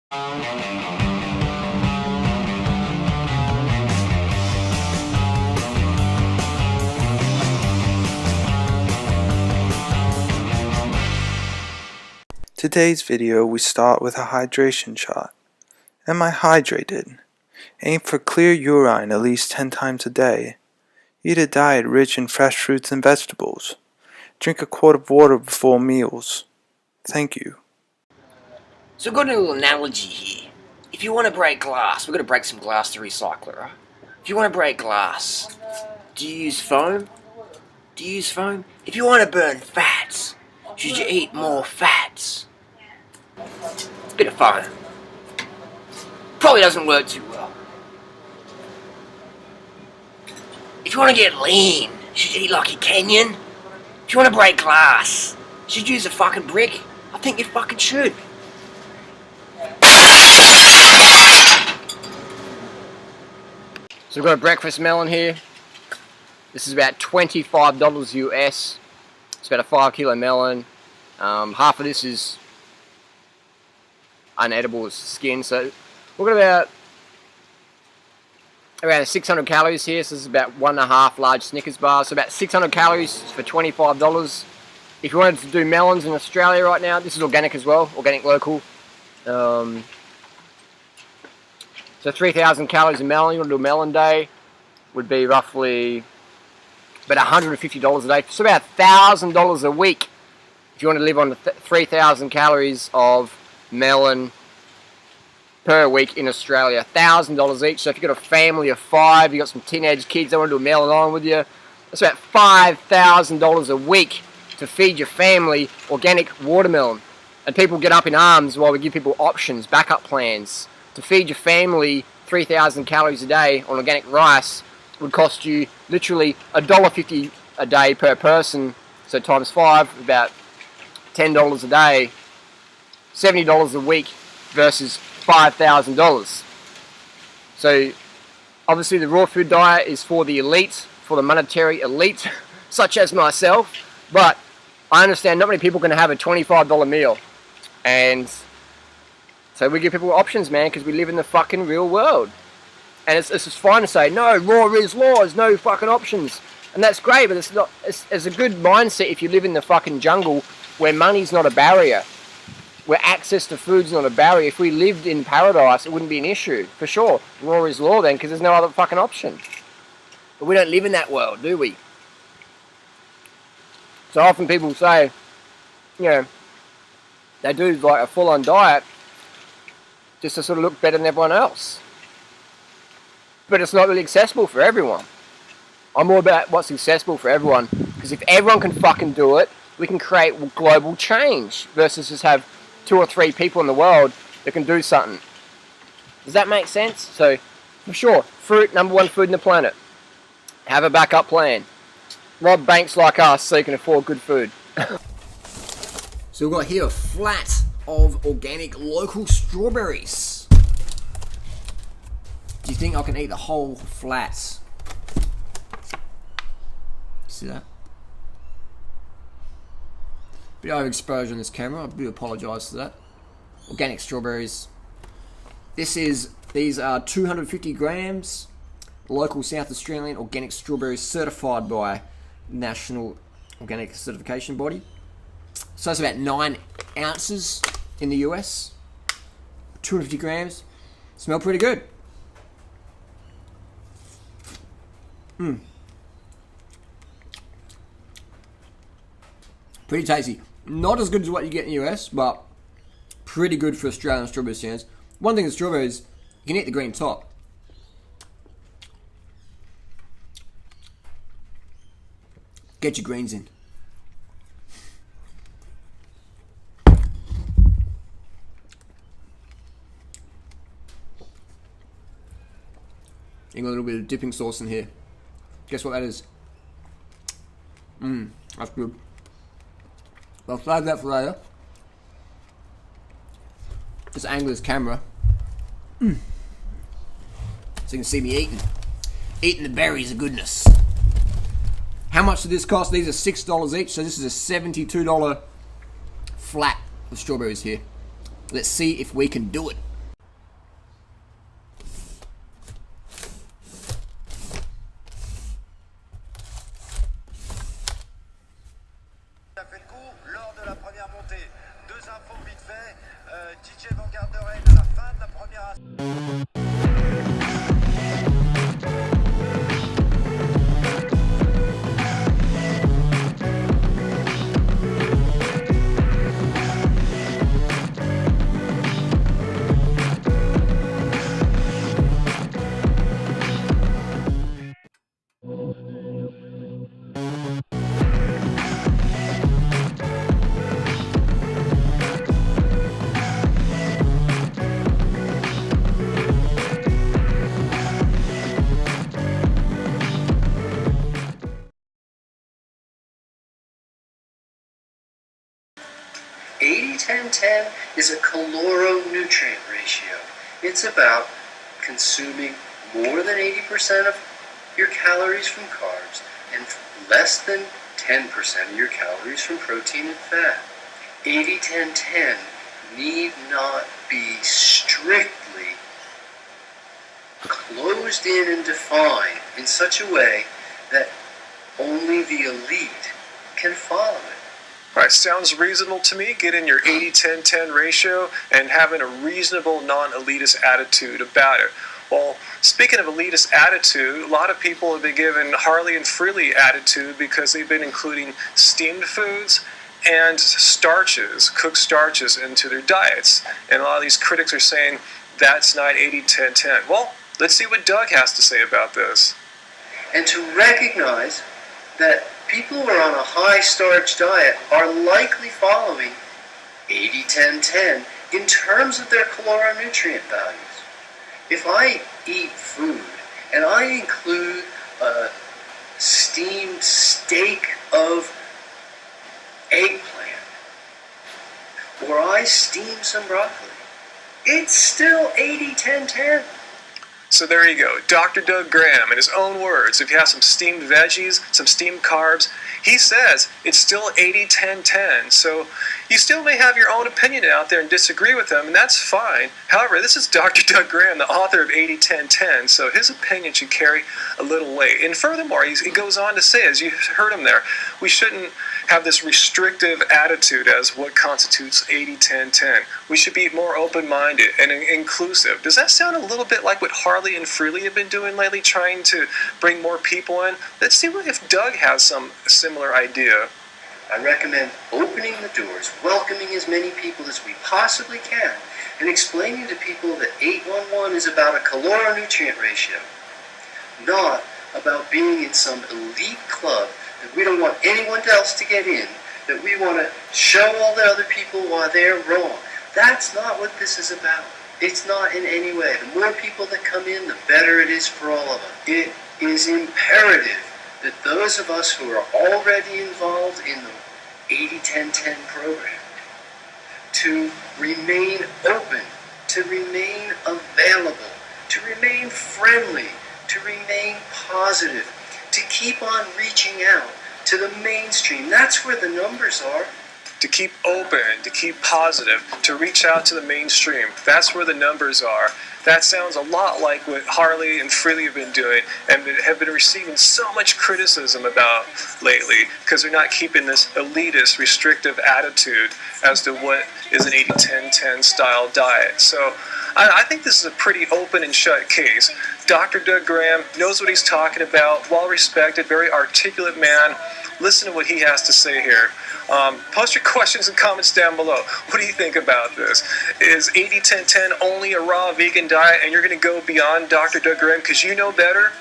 Today's video we start with a hydration chart. Am I hydrated? Aim for clear urine at least 10 times a day. Eat a diet rich in fresh fruits and vegetables. Drink a quart of water before meals. Thank you. So I've got a little analogy here. If you want to break glass, we're going to break some glass to recycle it, right? If you want to break glass, do you use foam? Do you use foam? If you want to burn fats, should you eat more fats? It's a bit of foam. Probably doesn't work too well. If you want to get lean, should you eat like a Kenyan? If you want to break glass, should you use a fucking brick? I think you fucking should. So we've got a breakfast melon here. This is about $25 US. It's about a 5 kilo melon. Half of this is unedible skin, so we've got around 600 calories here. So this is about 1.5 large Snickers bars. So about 600 calories for $25. If you wanted to do melons in Australia right now, this is organic as well, organic local. So 3,000 calories a melon. You want to do a melon day, would be roughly about $150 a day. So about $1,000 a week if you want to live on 3,000 calories of melon per week in Australia. $1,000 each. So if you've got a family of 5, you've got some teenage kids that want to do a melon on with you, that's about $5,000 a week to feed your family organic watermelon. And people get up in arms while we give people options, backup plans. To feed your family 3,000 calories a day on organic rice would cost you literally $1.50 a day per person. So times 5, about $10 a day, $70 a week versus $5,000. So obviously the raw food diet is for the elite, for the monetary elite, such as myself. But I understand not many people can have a $25 meal. And so we give people options, man, because we live in the fucking real world. And it's just fine to say, no, raw is law, there's no fucking options. And that's great, but it's a good mindset if you live in the fucking jungle where money's not a barrier, where access to food's not a barrier. If we lived in paradise, it wouldn't be an issue, for sure. Raw is law then, because there's no other fucking option. But we don't live in that world, do we? So often people say, you know, they do like a full-on diet just to sort of look better than everyone else. But it's not really accessible for everyone. I'm more about what's accessible for everyone, because if everyone can fucking do it, we can create global change versus just have 2 or 3 people in the world that can do something. Does that make sense? So, for sure, fruit, #1 food in the planet. Have a backup plan. Rob banks like us so you can afford good food. So we've got here a flat of organic local strawberries. Do you think I can eat the whole flat? See that? Bit of overexposure on this camera. I do apologise for that. Organic strawberries. These are 250 grams. Local South Australian organic strawberries certified by National Organic Certification Body. So it's about 9 ounces in the US. 250 grams. Smell pretty good. Pretty tasty. Not as good as what you get in the US, but pretty good for Australian strawberry standards. One thing with strawberries, you can eat the green top. Get your greens in. You got a little bit of dipping sauce in here. Guess what that is? That's good. I'll save that for later. Just angle this camera. So you can see me eating. Eating the berries of goodness. How much did this cost? These are $6 each, so this is a $72 flat of strawberries here. Let's see if we can do it. 80-10-10 is a caloronutrient ratio. It's about consuming more than 80% of your calories from carbs and less than 10% of your calories from protein and fat. 80-10-10 need not be strictly closed in and defined in such a way that only the elite can follow it. Alright, sounds reasonable to me, getting your 80-10-10 ratio and having a reasonable non-elitist attitude about it. Well, speaking of elitist attitude, a lot of people have been given Harley and Freelee attitude because they've been including steamed foods and starches, cooked starches, into their diets. And a lot of these critics are saying that's not 80-10-10. Well, let's see what Doug has to say about this. And to recognize that people who are on a high-starch diet are likely following 80-10-10 in terms of their caloronutrient values. If I eat food and I include a steamed steak of eggplant, or I steam some broccoli, it's still 80-10-10. So there you go, Dr. Doug Graham, in his own words, if you have some steamed veggies, some steamed carbs, he says it's still 80-10-10. So you still may have your own opinion out there and disagree with him, and that's fine. However, this is Dr. Doug Graham, the author of 80-10-10, so his opinion should carry a little weight. And furthermore, he goes on to say, as you heard him there, we shouldn't have this restrictive attitude as what constitutes 80-10-10. We should be more open-minded and inclusive. Does that sound a little bit like what Harley and Freelee have been doing lately, trying to bring more people in? Let's see if Doug has some similar idea. I recommend opening the doors, welcoming as many people as we possibly can, and explaining to people that 811 is about a caloronutrient ratio, not about being in some elite club that we don't want anyone else to get in, that we want to show all the other people why they're wrong. That's not what this is about. It's not in any way. The more people that come in, the better it is for all of us. It is imperative that those of us who are already involved in the 80-10-10 program to remain open, to remain available, to remain friendly, to remain positive, to keep on reaching out to the mainstream. That's where the numbers are. To keep open, to keep positive, to reach out to the mainstream. That's where the numbers are. That sounds a lot like what Harley and Freelee have been doing and have been receiving so much criticism about lately because they're not keeping this elitist, restrictive attitude as to what is an 80-10-10 style diet. So I think this is a pretty open and shut case. Dr. Doug Graham knows what he's talking about, well-respected, very articulate man. Listen to what he has to say here. Post your questions and comments down below. What do you think about this? Is 80-10-10 only a raw vegan diet and you're going to go beyond Dr. Doug Graham because you know better?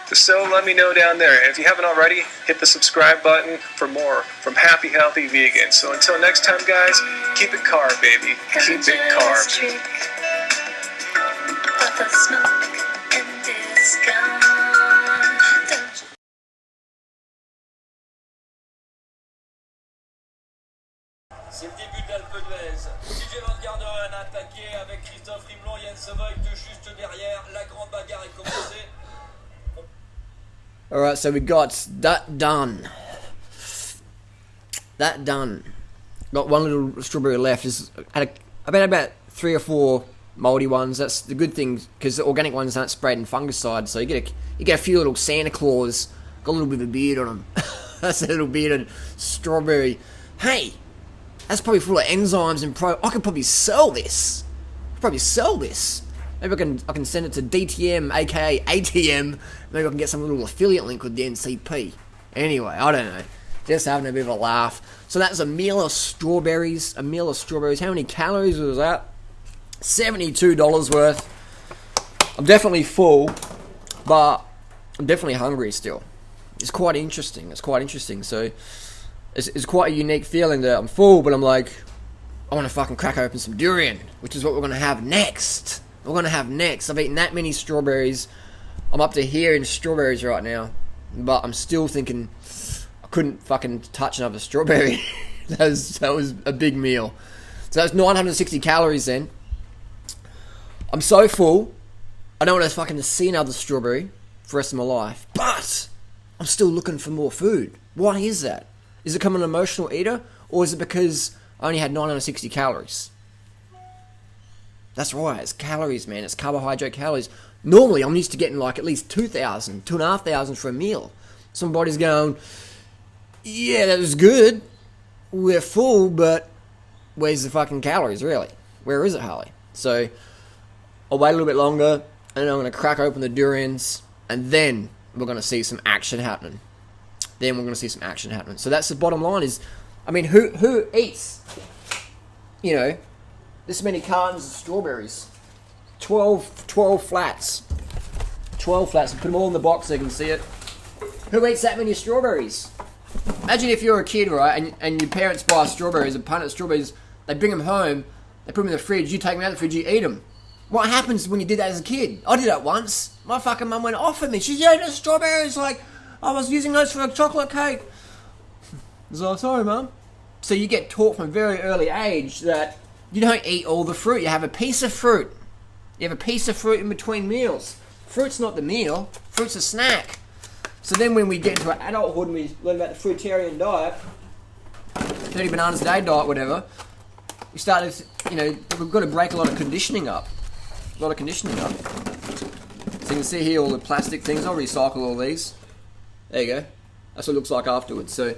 So let me know down there. And if you haven't already, hit the subscribe button for more from Happy Healthy Vegan. So until next time, guys, keep it carb, baby. Keep it carb. C'est le début de l'Alpe d'Huez. Durianrider a attaqué avec Jens Voigt juste derrière. La grande bagarre est commencée. Alright, so we got that done. That done. Got one little strawberry left. Just had about 3 or 4 mouldy ones. That's the good thing because the organic ones aren't sprayed in fungicide, so you get a few little Santa Claus. Got a little bit of a beard on them. That's a little bearded strawberry. Hey, that's probably full of enzymes and I could probably sell this. probably sell this. Maybe I can send it to DTM, aka ATM. Maybe I can get some little affiliate link with the NCP. Anyway, I don't know. Just having a bit of a laugh. So that's a meal of strawberries. A meal of strawberries. How many calories was that? $72 worth. I'm definitely full, but I'm definitely hungry still. It's quite interesting. So it's quite a unique feeling that I'm full, but I'm like, I want to fucking crack open some durian, which is what we're going to have next. I've eaten that many strawberries. I'm up to here in strawberries right now, but I'm still thinking I couldn't fucking touch another strawberry. that was a big meal. So that's 960 calories then. I'm so full, I don't want to fucking see another strawberry for the rest of my life, but I'm still looking for more food. Why is that? Is it become an emotional eater, or is it because I only had 960 calories? That's right, it's calories, man. It's carbohydrate calories. Normally, I'm used to getting like at least 2,000, 2,500 for a meal. Somebody's going, yeah, that was good. We're full, but where's the fucking calories, really? Where is it, Harley? So, I'll wait a little bit longer, and I'm going to crack open the durians, and then we're going to see some action happening. So that's the bottom line is, I mean, who eats, this many cartons of strawberries? 12 flats. 12 flats. And put them all in the box so you can see it. Who eats that many strawberries? Imagine if you're a kid, right, and your parents buy strawberries, a punnet of strawberries, they bring them home, they put them in the fridge, you take them out of the fridge, you eat them. What happens when you did that as a kid? I did that once. My fucking mum went off at me. She said, strawberries, like, I was using those for a chocolate cake. I was like, sorry, Mum. So you get taught from a very early age that you don't eat all the fruit. You have a piece of fruit. You have a piece of fruit in between meals. Fruit's not the meal. Fruit's a snack. So then when we get into our adulthood and we learn about the Fruitarian diet, 30 bananas a day diet, whatever, we started, we've got to break a lot of conditioning up. So you can see here all the plastic things. I'll recycle all these. There you go. That's what it looks like afterwards. So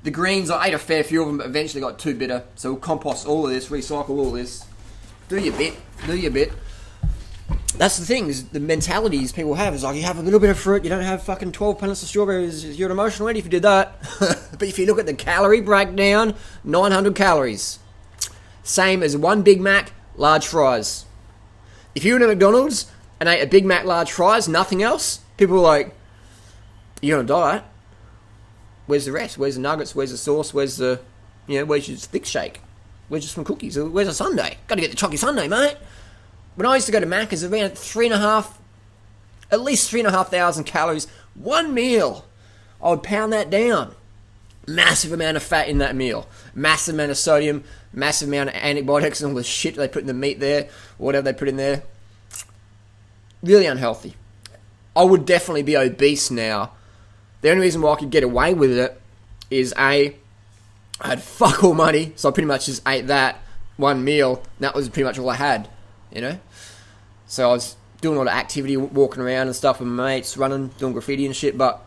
the greens, I ate a fair few of them, but eventually got too bitter. So we'll compost all of this, recycle all this. Do your bit. That's the thing, is the mentalities people have is like, you have a little bit of fruit, you don't have fucking 12 pellets of strawberries, you're an emotional eater if you did that. But if you look at the calorie breakdown, 900 calories. Same as one Big Mac, large fries. If you were at McDonald's and ate a Big Mac, large fries, nothing else, people were like, you're on a diet. Where's the rest? Where's the nuggets? Where's the sauce? Where's the, where's your thick shake? Where's just some cookies? Where's a sundae? Got to get the chocolate sundae, mate. When I used to go to Macca's, around at least 3,500 calories, one meal. I would pound that down. Massive amount of fat in that meal. Massive amount of sodium, massive amount of antibiotics and all the shit they put in the meat there, whatever they put in there. Really unhealthy. I would definitely be obese now. The only reason why I could get away with it is I had fuck all money, so I pretty much just ate that one meal, and that was pretty much all I had, So I was doing a lot of activity, walking around and stuff with my mates, running, doing graffiti and shit, but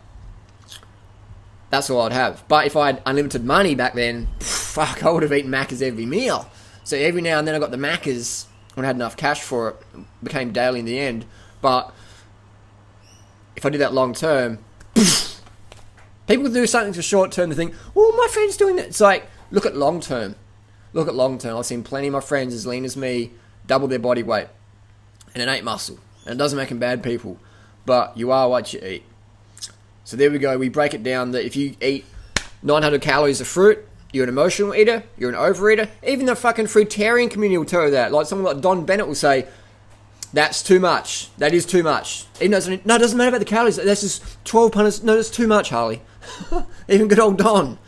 that's all I'd have. But if I had unlimited money back then, fuck, I would have eaten Macca's every meal. So every now and then I got the Macca's when I had enough cash for it. It became daily in the end. But if I did that long term, people do something for short term to think, oh, my friend's doing that. It's like, look at long term. I've seen plenty of my friends as lean as me, double their body weight. And it ain't muscle. And it doesn't make them bad people. But you are what you eat. So there we go. We break it down that if you eat 900 calories of fruit, you're an emotional eater, you're an overeater. Even the fucking Fruitarian community will tell you that. Like someone like Don Bennett will say, that's too much. That is too much. Even though it doesn't matter about the calories. That's just 12 punnets. No, that's too much, Harley. Even good old Don.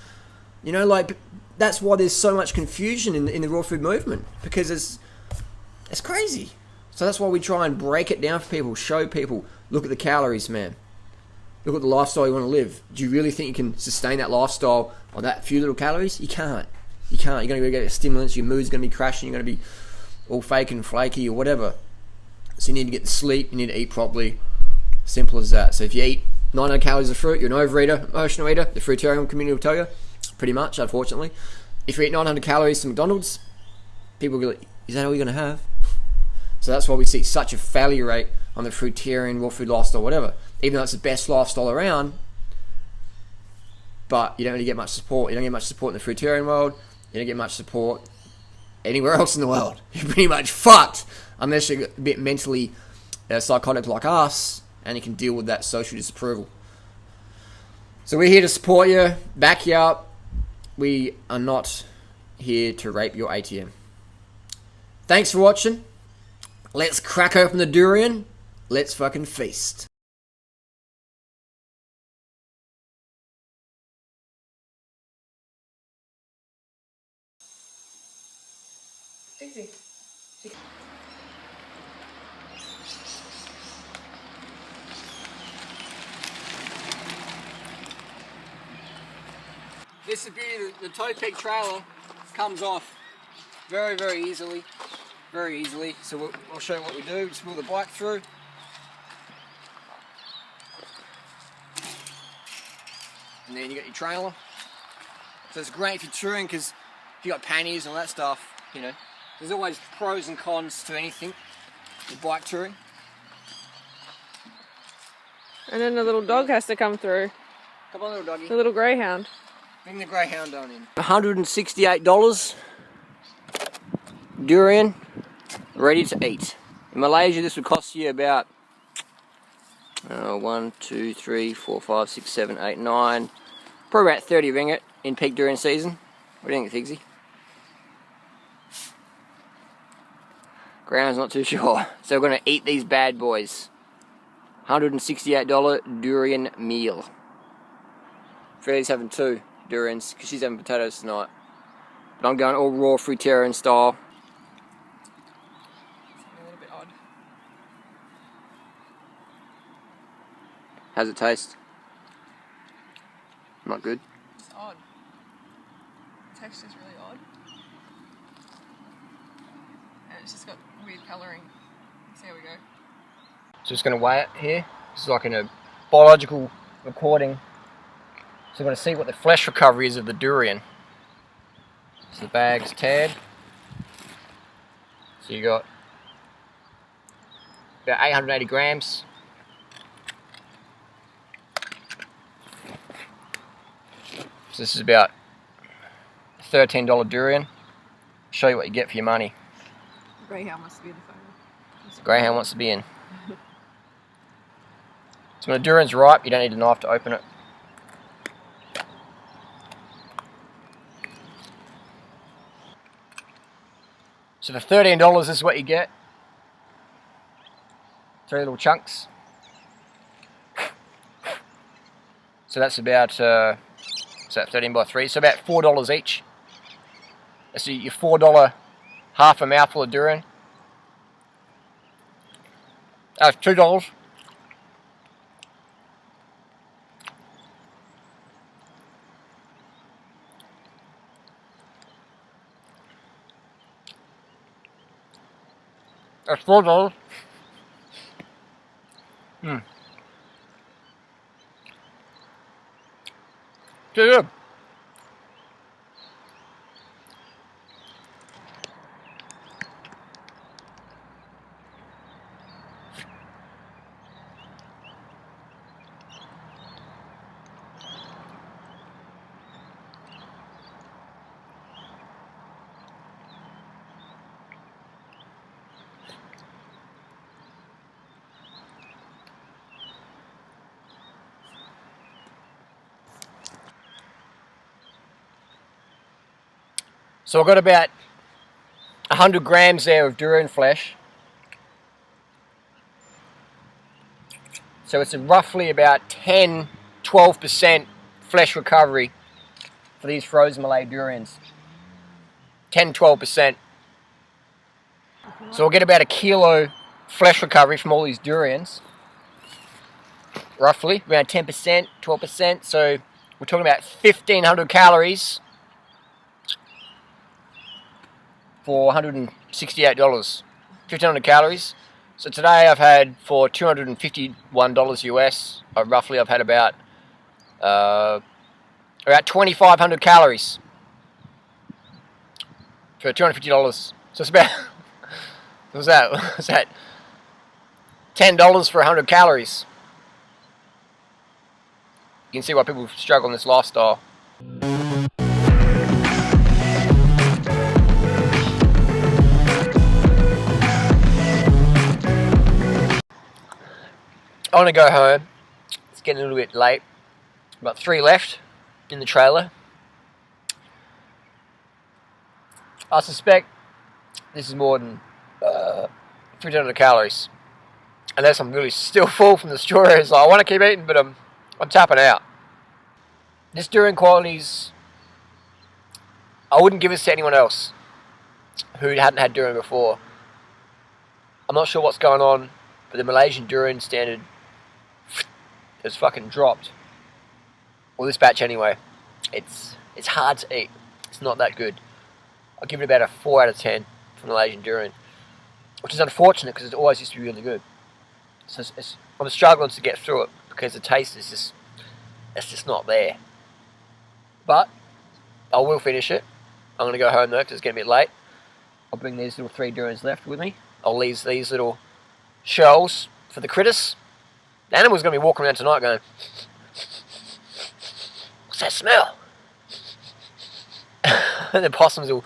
That's why there's so much confusion in the raw food movement. Because it's crazy. So that's why we try and break it down for people, show people, look at the calories, man. Look at the lifestyle you want to live. Do you really think you can sustain that lifestyle on that few little calories? You can't. You're going to get stimulants, your mood's going to be crashing, you're going to be all fake and flaky or whatever. So you need to get the sleep, you need to eat properly. Simple as that. So if you eat 900 calories of fruit, you're an overeater, emotional eater. The Fruitarian community will tell you, pretty much, unfortunately. If you eat 900 calories from McDonald's, people will be like, is that all you're going to have? So that's why we see such a failure rate on the fruitarian, raw food lifestyle, whatever. Even though it's the best lifestyle around, but you don't really get much support. You don't get much support in the fruitarian world. You don't get much support anywhere else in the world. You're pretty much fucked unless you're a bit mentally psychotic like us and you can deal with that social disapproval. So we're here to support you, back you up. We are not here to rape your ATM. Thanks for watching. Let's crack open the durian. Let's fucking feast. Easy. This is the beauty, the tow peak trailer comes off very, very easily. Very easily. So I'll show you what we do. Just move the bike through. And then you got your trailer. So it's great if you're touring because if you got pannies and all that stuff, you know, there's always pros and cons to anything with bike touring. And then the little dog has to come through. Come on, little doggy. The little greyhound. Bring the greyhound on in. $168 durian, ready to eat. In Malaysia, this would cost you about 1, 2, 3, 4, 5, 6, 7, 8, 9, probably about 30 ringgit in peak durian season. What do you think, Figsy? Greyhound's not too sure. So we're going to eat these bad boys. $168 durian meal. Freelee's having 2 durians because she's having potatoes tonight. But I'm going all raw fruitarian style. A little bit odd. How's it taste? Not good. It's odd. The texture's really odd. And it's just got weird colouring. See how we go. So just going to weigh it here. This is like in a biological recording. So we're going to see what the flesh recovery is of the durian. So the bag's tabbed. So you got about 880 grams. So this is about $13 durian. Show you what you get for your money. Greyhound wants to be in the photo. Greyhound wants to be in. So when the durian's ripe, you don't need a knife to open it. So for $13, this is what you get. 3 little chunks. So that's about, so that's 13 by 3, so about $4 each. So your $4 half a mouthful of durian. That's $2. That's $4. Too good. So I've got about 100 grams there of durian flesh. So it's roughly about 10-12% flesh recovery for these frozen Malay durians. 10-12%. So we'll get about a kilo flesh recovery from all these durians. Roughly, around 10%, 12%. So we're talking about 1,500 calories for $168. 1,500 calories. So today I've had, for $251 US, roughly I've had about 2,500 calories for $250. So it's about Was that $10 for 100 calories? You can see why people struggle in this lifestyle. I want to go home. It's getting a little bit late. About 3 left in the trailer. I suspect this is more than 300 calories. Unless I'm really still full from the strawberries. I want to keep eating, but I'm tapping out. This durian qualities, I wouldn't give this to anyone else who hadn't had durian before. I'm not sure what's going on, but the Malaysian durian standard has fucking dropped. Well, this batch anyway. It's hard to eat. It's not that good. I'll give it about a 4 out of 10 for Malaysian durian, which is unfortunate because it always used to be really good. So I'm struggling to get through it because the taste is just not there. But I will finish it. I'm going to go home though because it's getting a bit late. I'll bring these little 3 durians left with me. I'll leave these little shells for the critters. The animal's going to be walking around tonight going, what's that smell? And the possums will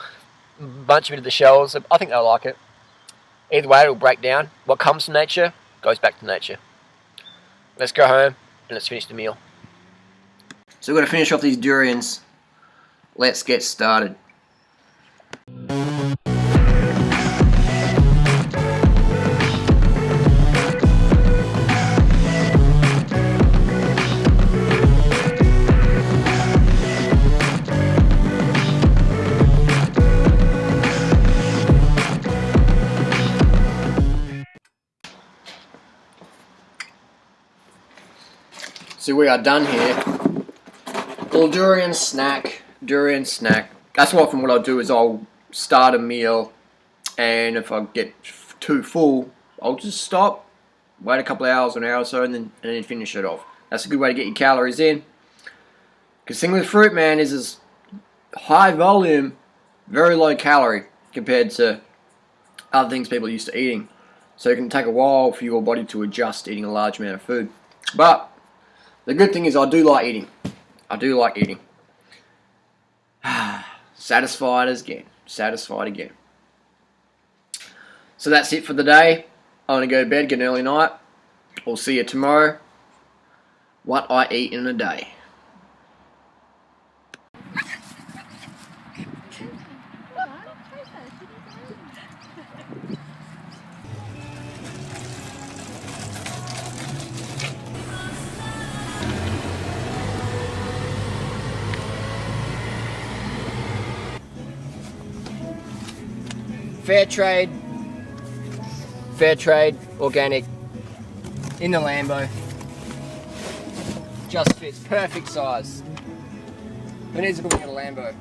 bunch them into the shells. I think they'll like it. Either way, it'll break down. What comes from nature goes back to nature. Let's go home and let's finish the meal. So we've got to finish off these durians. Let's get started. So we are done here. Little durian snack. That's what I'll do is I'll start a meal, and if I get too full, I'll just stop, wait a couple of hours, an hour or so, and then finish it off. That's a good way to get your calories in. Because the thing with fruit, man, is it's high volume, very low calorie compared to other things people are used to eating. So it can take a while for your body to adjust to eating a large amount of food. But the good thing is I do like eating. Satisfied again. So that's it for the day. I'm going to go to bed, get an early night. I'll see you tomorrow. What I eat in a day. Fair trade, organic, in the Lambo. Just fits, perfect size. Who needs to put me in a Lambo?